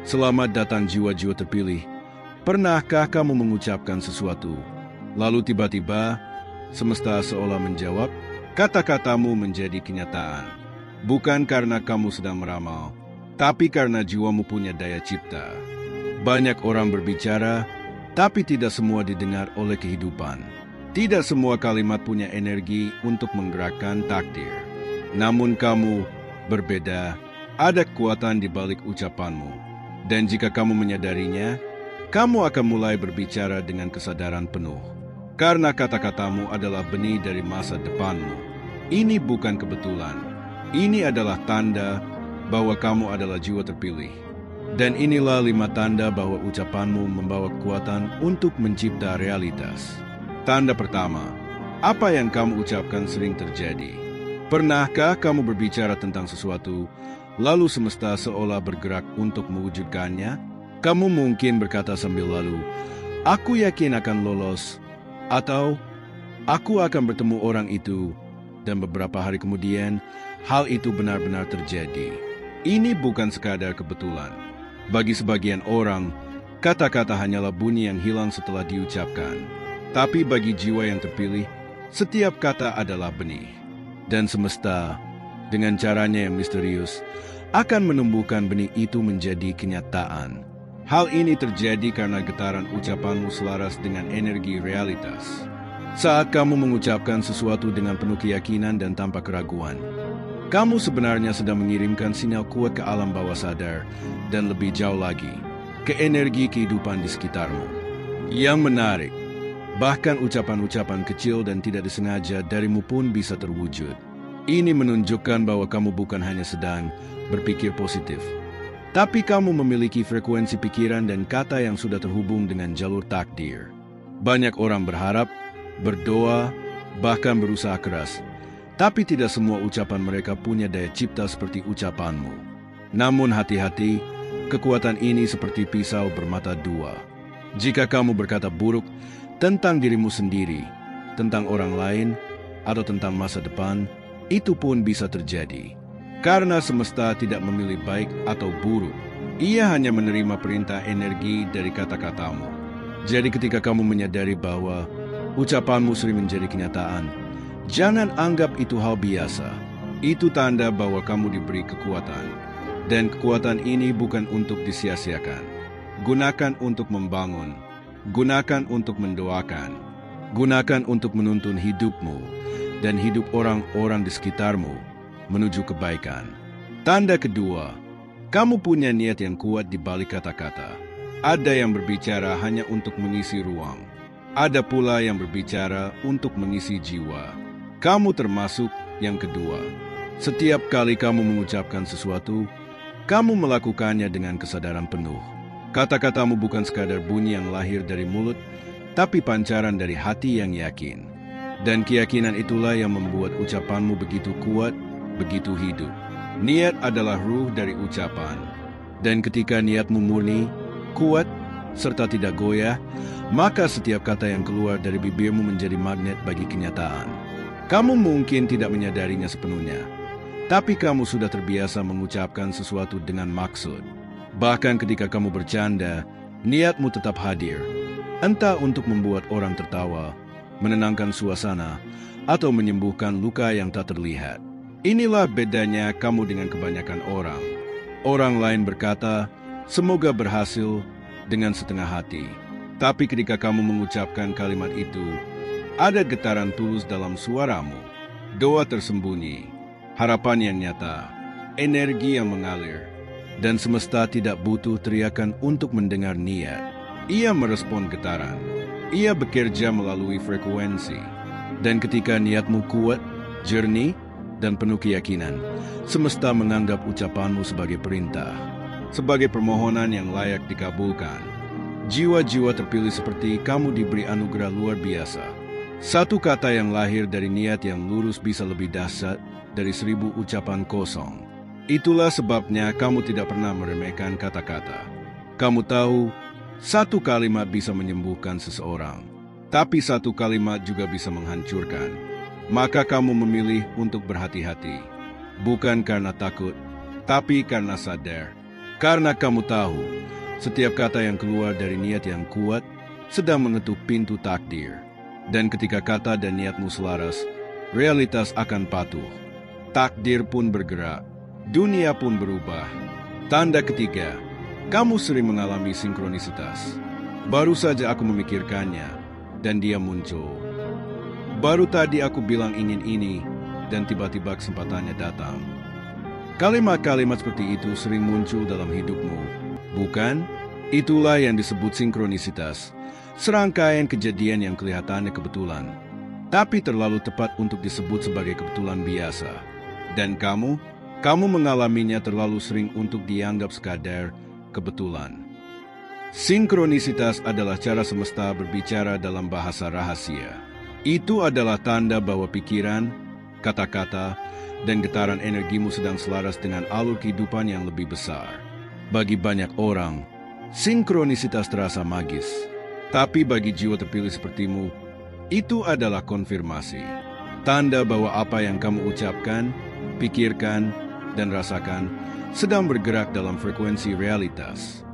Selamat datang jiwa-jiwa terpilih. Pernahkah kamu mengucapkan sesuatu, lalu tiba-tiba semesta seolah menjawab, kata-katamu menjadi kenyataan. Bukan karena kamu sedang meramal, tapi karena jiwamu punya daya cipta. Banyak orang berbicara, tapi tidak semua didengar oleh kehidupan. Tidak semua kalimat punya energi untuk menggerakkan takdir. Namun kamu berbeda, ada kekuatan di balik ucapanmu. Dan jika kamu menyadarinya, kamu akan mulai berbicara dengan kesadaran penuh. Karena kata-katamu adalah benih dari masa depanmu. Ini bukan kebetulan. Ini adalah tanda bahwa kamu adalah jiwa terpilih. Dan inilah 5 tanda bahwa ucapanmu membawa kekuatan untuk mencipta realitas. Tanda pertama, apa yang kamu ucapkan sering terjadi. Pernahkah kamu berbicara tentang sesuatu, lalu semesta seolah bergerak untuk mewujudkannya? Kamu mungkin berkata sambil lalu, aku yakin akan lolos, atau aku akan bertemu orang itu, dan beberapa hari kemudian, hal itu benar-benar terjadi. Ini bukan sekadar kebetulan. Bagi sebagian orang, kata-kata hanyalah bunyi yang hilang setelah diucapkan. Tapi bagi jiwa yang terpilih, setiap kata adalah benih. Dan semesta, dengan caranya yang misterius, akan menumbuhkan benih itu menjadi kenyataan. Hal ini terjadi karena getaran ucapanmu selaras dengan energi realitas. Saat kamu mengucapkan sesuatu dengan penuh keyakinan dan tanpa keraguan, kamu sebenarnya sedang mengirimkan sinyal kuat ke alam bawah sadar dan lebih jauh lagi, ke energi kehidupan di sekitarmu. Yang menarik, bahkan ucapan-ucapan kecil dan tidak disengaja darimu pun bisa terwujud. Ini menunjukkan bahwa kamu bukan hanya sedang berpikir positif, tapi kamu memiliki frekuensi pikiran dan kata yang sudah terhubung dengan jalur takdir. Banyak orang berharap, berdoa, bahkan berusaha keras, tapi tidak semua ucapan mereka punya daya cipta seperti ucapanmu. Namun hati-hati, kekuatan ini seperti pisau bermata dua. Jika kamu berkata buruk tentang dirimu sendiri, tentang orang lain, atau tentang masa depan, itu pun bisa terjadi. Karena semesta tidak memilih baik atau buruk. Ia hanya menerima perintah energi dari kata-katamu. Jadi ketika kamu menyadari bahwa ucapanmu sering menjadi kenyataan, jangan anggap itu hal biasa. Itu tanda bahwa kamu diberi kekuatan. Dan kekuatan ini bukan untuk disia-siakan. Gunakan untuk membangun. Gunakan untuk mendoakan. Gunakan untuk menuntun hidupmu dan hidup orang-orang di sekitarmu menuju kebaikan. Tanda kedua, kamu punya niat yang kuat di balik kata-kata. Ada yang berbicara hanya untuk mengisi ruang. Ada pula yang berbicara untuk mengisi jiwa. Kamu termasuk yang kedua. Setiap kali kamu mengucapkan sesuatu, kamu melakukannya dengan kesadaran penuh. Kata-katamu bukan sekadar bunyi yang lahir dari mulut, tapi pancaran dari hati yang yakin. Dan keyakinan itulah yang membuat ucapanmu begitu kuat, begitu hidup. Niat adalah ruh dari ucapan. Dan ketika niatmu murni, kuat, serta tidak goyah, maka setiap kata yang keluar dari bibirmu menjadi magnet bagi kenyataan. Kamu mungkin tidak menyadarinya sepenuhnya, tapi kamu sudah terbiasa mengucapkan sesuatu dengan maksud. Bahkan ketika kamu bercanda, niatmu tetap hadir. Entah untuk membuat orang tertawa, menenangkan suasana, atau menyembuhkan luka yang tak terlihat. Inilah bedanya kamu dengan kebanyakan orang. Orang lain berkata, semoga berhasil dengan setengah hati. Tapi ketika kamu mengucapkan kalimat itu, ada getaran tulus dalam suaramu, doa tersembunyi, harapan yang nyata, energi yang mengalir, dan semesta tidak butuh teriakan untuk mendengar niat. Ia merespon getaran. Ia bekerja melalui frekuensi. Dan ketika niatmu kuat, jernih, dan penuh keyakinan, semesta menganggap ucapanmu sebagai perintah, sebagai permohonan yang layak dikabulkan. Jiwa-jiwa terpilih seperti kamu diberi anugerah luar biasa. Satu kata yang lahir dari niat yang lurus bisa lebih dahsyat dari 1000 ucapan kosong. Itulah sebabnya kamu tidak pernah meremehkan kata-kata. Kamu tahu, satu kalimat bisa menyembuhkan seseorang, tapi satu kalimat juga bisa menghancurkan. Maka kamu memilih untuk berhati-hati, bukan karena takut, tapi karena sadar. Karena kamu tahu, setiap kata yang keluar dari niat yang kuat sedang mengetuk pintu takdir. Dan ketika kata dan niatmu selaras, realitas akan patuh. Takdir pun bergerak, dunia pun berubah. Tanda ketiga, kamu sering mengalami sinkronisitas. Baru saja aku memikirkannya, dan dia muncul. Baru tadi aku bilang ingin ini, dan tiba-tiba kesempatannya datang. Kalimat-kalimat seperti itu sering muncul dalam hidupmu, bukan? Itulah yang disebut sinkronisitas. Serangkaian kejadian yang kelihatannya kebetulan, tapi terlalu tepat untuk disebut sebagai kebetulan biasa. Dan kamu mengalaminya terlalu sering untuk dianggap sekadar kebetulan. Sinkronisitas adalah cara semesta berbicara dalam bahasa rahasia. Itu adalah tanda bahwa pikiran, kata-kata, dan getaran energimu sedang selaras dengan alur kehidupan yang lebih besar. Bagi banyak orang, sinkronisitas terasa magis. Tapi bagi jiwa terpilih sepertimu, itu adalah konfirmasi. Tanda bahwa apa yang kamu ucapkan, pikirkan, dan rasakan sedang bergerak dalam frekuensi realitas.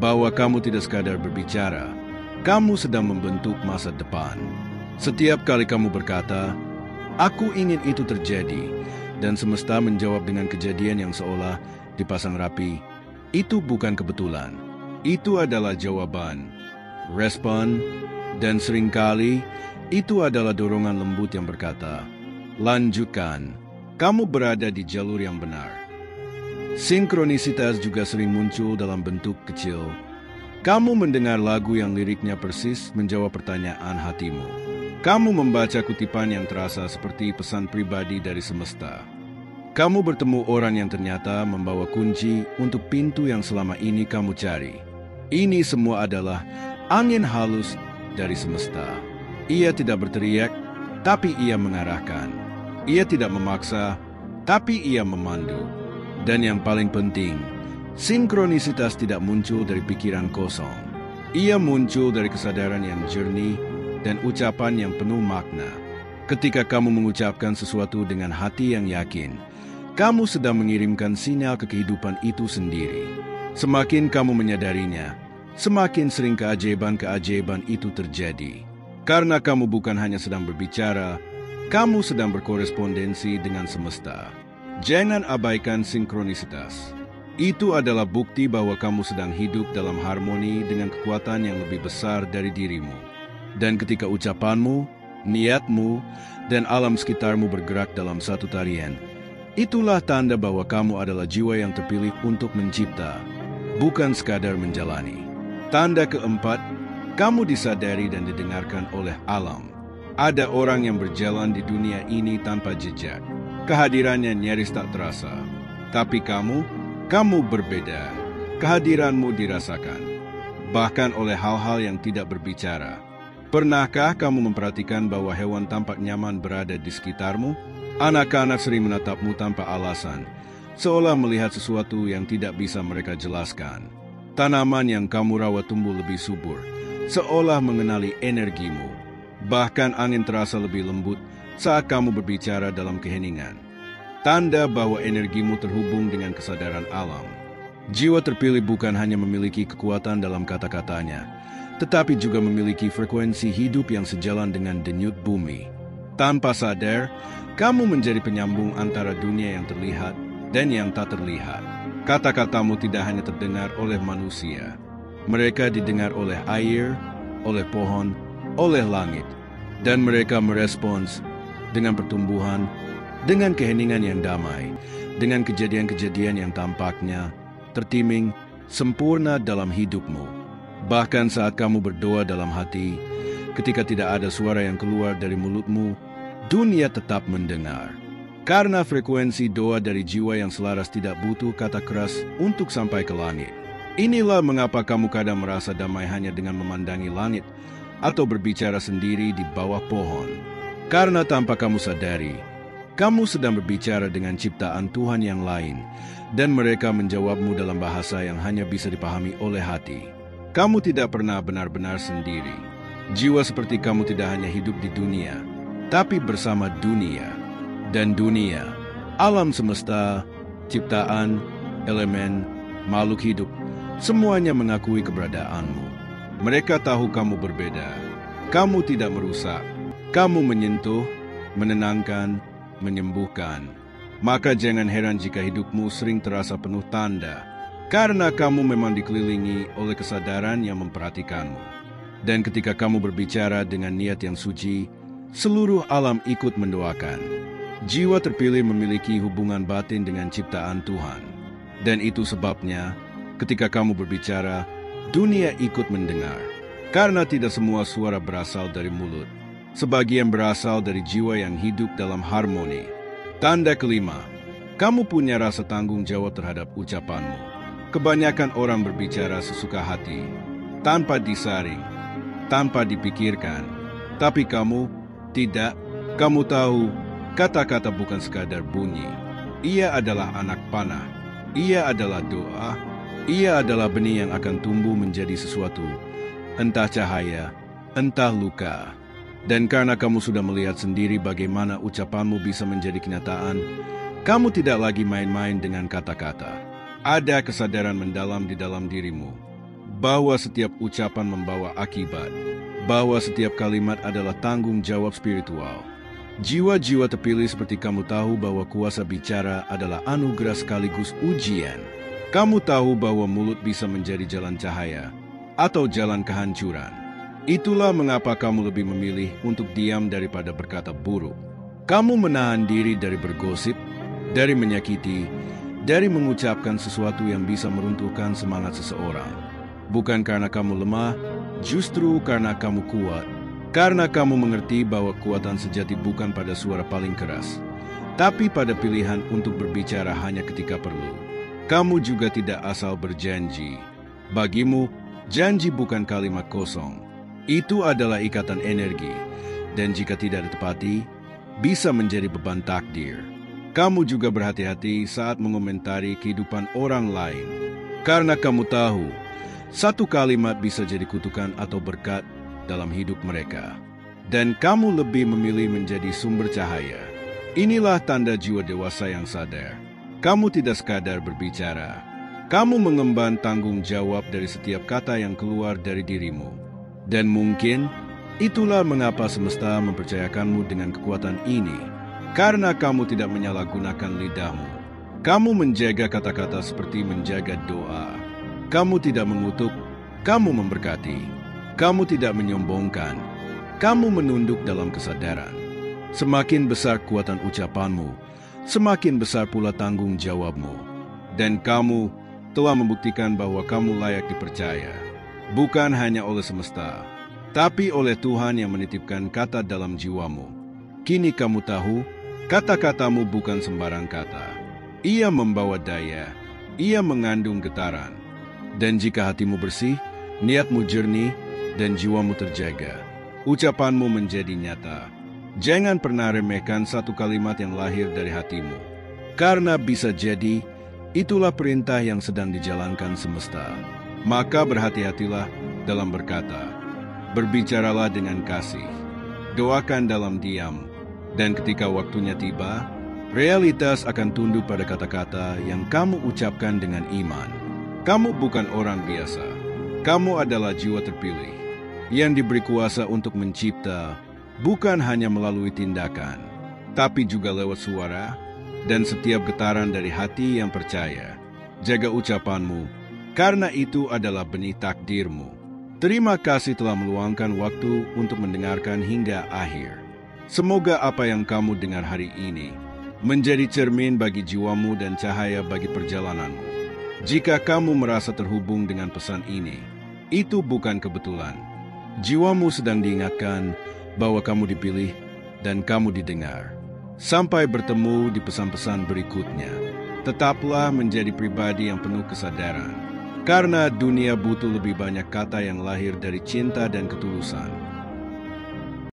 Bahwa kamu tidak sekadar berbicara, kamu sedang membentuk masa depan. Setiap kali kamu berkata, "Aku ingin itu terjadi," dan semesta menjawab dengan kejadian yang seolah dipasang rapi, itu bukan kebetulan. Itu adalah jawaban, respon, dan seringkali itu adalah dorongan lembut yang berkata, "Lanjutkan, kamu berada di jalur yang benar." Sinkronisitas juga sering muncul dalam bentuk kecil. Kamu mendengar lagu yang liriknya persis menjawab pertanyaan hatimu. Kamu membaca kutipan yang terasa seperti pesan pribadi dari semesta. Kamu bertemu orang yang ternyata membawa kunci untuk pintu yang selama ini kamu cari. Ini semua adalah angin halus dari semesta. Ia tidak berteriak, tapi ia mengarahkan. Ia tidak memaksa, tapi ia memandu. Dan yang paling penting, sinkronisitas tidak muncul dari pikiran kosong. Ia muncul dari kesadaran yang jernih dan ucapan yang penuh makna. Ketika kamu mengucapkan sesuatu dengan hati yang yakin, kamu sedang mengirimkan sinyal ke kehidupan itu sendiri. Semakin kamu menyadarinya, semakin sering keajaiban-keajaiban itu terjadi. Karena kamu bukan hanya sedang berbicara, kamu sedang berkorespondensi dengan semesta. Jangan abaikan sinkronisitas. Itu adalah bukti bahwa kamu sedang hidup dalam harmoni dengan kekuatan yang lebih besar dari dirimu. Dan ketika ucapanmu, niatmu, dan alam sekitarmu bergerak dalam satu tarian, itulah tanda bahwa kamu adalah jiwa yang terpilih untuk mencipta, bukan sekadar menjalani. Tanda keempat, kamu disadari dan didengarkan oleh alam. Ada orang yang berjalan di dunia ini tanpa jejak. Kehadirannya nyaris tak terasa. Tapi kamu berbeda. Kehadiranmu dirasakan, bahkan oleh hal-hal yang tidak berbicara. Pernahkah kamu memperhatikan bahwa hewan tampak nyaman berada di sekitarmu? Anak-anak sering menatapmu tanpa alasan, seolah melihat sesuatu yang tidak bisa mereka jelaskan. Tanaman yang kamu rawat tumbuh lebih subur, seolah mengenali energimu. Bahkan angin terasa lebih lembut saat kamu berbicara dalam keheningan. Tanda bahwa energimu terhubung dengan kesadaran alam. Jiwa terpilih bukan hanya memiliki kekuatan dalam kata-katanya, tetapi juga memiliki frekuensi hidup yang sejalan dengan denyut bumi. Tanpa sadar, kamu menjadi penyambung antara dunia yang terlihat dan yang tak terlihat. Kata-katamu tidak hanya terdengar oleh manusia. Mereka didengar oleh air, oleh pohon, oleh langit. Dan mereka merespons dengan pertumbuhan, dengan keheningan yang damai, dengan kejadian-kejadian yang tampaknya tertiming sempurna dalam hidupmu. Bahkan saat kamu berdoa dalam hati, ketika tidak ada suara yang keluar dari mulutmu, dunia tetap mendengar. Karena frekuensi doa dari jiwa yang selaras tidak butuh kata keras untuk sampai ke langit. Inilah mengapa kamu kadang merasa damai hanya dengan memandangi langit atau berbicara sendiri di bawah pohon. Karena tanpa kamu sadari, kamu sedang berbicara dengan ciptaan Tuhan yang lain, dan mereka menjawabmu dalam bahasa yang hanya bisa dipahami oleh hati. Kamu tidak pernah benar-benar sendiri. Jiwa seperti kamu tidak hanya hidup di dunia, tapi bersama dunia. Dan dunia, alam semesta, ciptaan, elemen, makhluk hidup, semuanya mengakui keberadaanmu. Mereka tahu kamu berbeda. Kamu tidak merusak. Kamu menyentuh, menenangkan, menyembuhkan. Maka jangan heran jika hidupmu sering terasa penuh tanda, karena kamu memang dikelilingi oleh kesadaran yang memperhatikanmu. Dan ketika kamu berbicara dengan niat yang suci, seluruh alam ikut mendoakan. Jiwa terpilih memiliki hubungan batin dengan ciptaan Tuhan. Dan itu sebabnya, ketika kamu berbicara, dunia ikut mendengar. Karena tidak semua suara berasal dari mulut. Sebagian berasal dari jiwa yang hidup dalam harmoni. Tanda kelima, kamu punya rasa tanggung jawab terhadap ucapanmu. Kebanyakan orang berbicara sesuka hati, tanpa disaring, tanpa dipikirkan. Tapi kamu tidak. Kamu tahu, kata-kata bukan sekadar bunyi. Ia adalah anak panah. Ia adalah doa. Ia adalah benih yang akan tumbuh menjadi sesuatu, entah cahaya, entah luka. Dan karena kamu sudah melihat sendiri bagaimana ucapanmu bisa menjadi kenyataan, kamu tidak lagi main-main dengan kata-kata. Ada kesadaran mendalam di dalam dirimu, bahwa setiap ucapan membawa akibat, bahwa setiap kalimat adalah tanggung jawab spiritual. Jiwa-jiwa terpilih seperti kamu tahu bahwa kuasa bicara adalah anugerah sekaligus ujian. Kamu tahu bahwa mulut bisa menjadi jalan cahaya atau jalan kehancuran. Itulah mengapa kamu lebih memilih untuk diam daripada berkata buruk. Kamu menahan diri dari bergosip, dari menyakiti, dari mengucapkan sesuatu yang bisa meruntuhkan semangat seseorang. Bukan karena kamu lemah, justru karena kamu kuat. Karena kamu mengerti bahwa kekuatan sejati bukan pada suara paling keras, tapi pada pilihan untuk berbicara hanya ketika perlu. Kamu juga tidak asal berjanji. Bagimu, janji bukan kalimat kosong. Itu adalah ikatan energi, dan jika tidak ditepati, bisa menjadi beban takdir. Kamu juga berhati-hati saat mengomentari kehidupan orang lain, karena kamu tahu, satu kalimat bisa jadi kutukan atau berkat dalam hidup mereka. Dan kamu lebih memilih menjadi sumber cahaya. Inilah tanda jiwa dewasa yang sadar. Kamu tidak sekadar berbicara. Kamu mengemban tanggung jawab dari setiap kata yang keluar dari dirimu. Dan mungkin itulah mengapa semesta mempercayakanmu dengan kekuatan ini. Karena kamu tidak menyalahgunakan lidahmu. Kamu menjaga kata-kata seperti menjaga doa. Kamu tidak mengutuk, kamu memberkati. Kamu tidak menyombongkan, kamu menunduk dalam kesadaran. Semakin besar kekuatan ucapanmu, semakin besar pula tanggung jawabmu. Dan kamu telah membuktikan bahwa kamu layak dipercaya. Bukan hanya oleh semesta, tapi oleh Tuhan yang menitipkan kata dalam jiwamu. Kini kamu tahu, kata-katamu bukan sembarang kata. Ia membawa daya, ia mengandung getaran. Dan jika hatimu bersih, niatmu jernih, dan jiwamu terjaga, ucapanmu menjadi nyata. Jangan pernah remehkan satu kalimat yang lahir dari hatimu. Karena bisa jadi, itulah perintah yang sedang dijalankan semesta. Maka berhati-hatilah dalam berkata. Berbicaralah dengan kasih. Doakan dalam diam. Dan ketika waktunya tiba, realitas akan tunduk pada kata-kata yang kamu ucapkan dengan iman. Kamu bukan orang biasa. Kamu adalah jiwa terpilih yang diberi kuasa untuk mencipta, bukan hanya melalui tindakan, tapi juga lewat suara dan setiap getaran dari hati yang percaya. Jaga ucapanmu, karena itu adalah benih takdirmu. Terima kasih telah meluangkan waktu untuk mendengarkan hingga akhir. Semoga apa yang kamu dengar hari ini menjadi cermin bagi jiwamu dan cahaya bagi perjalananmu. Jika kamu merasa terhubung dengan pesan ini, itu bukan kebetulan. Jiwamu sedang diingatkan bahwa kamu dipilih dan kamu didengar. Sampai bertemu di pesan-pesan berikutnya. Tetaplah menjadi pribadi yang penuh kesadaran. Karena dunia butuh lebih banyak kata yang lahir dari cinta dan ketulusan.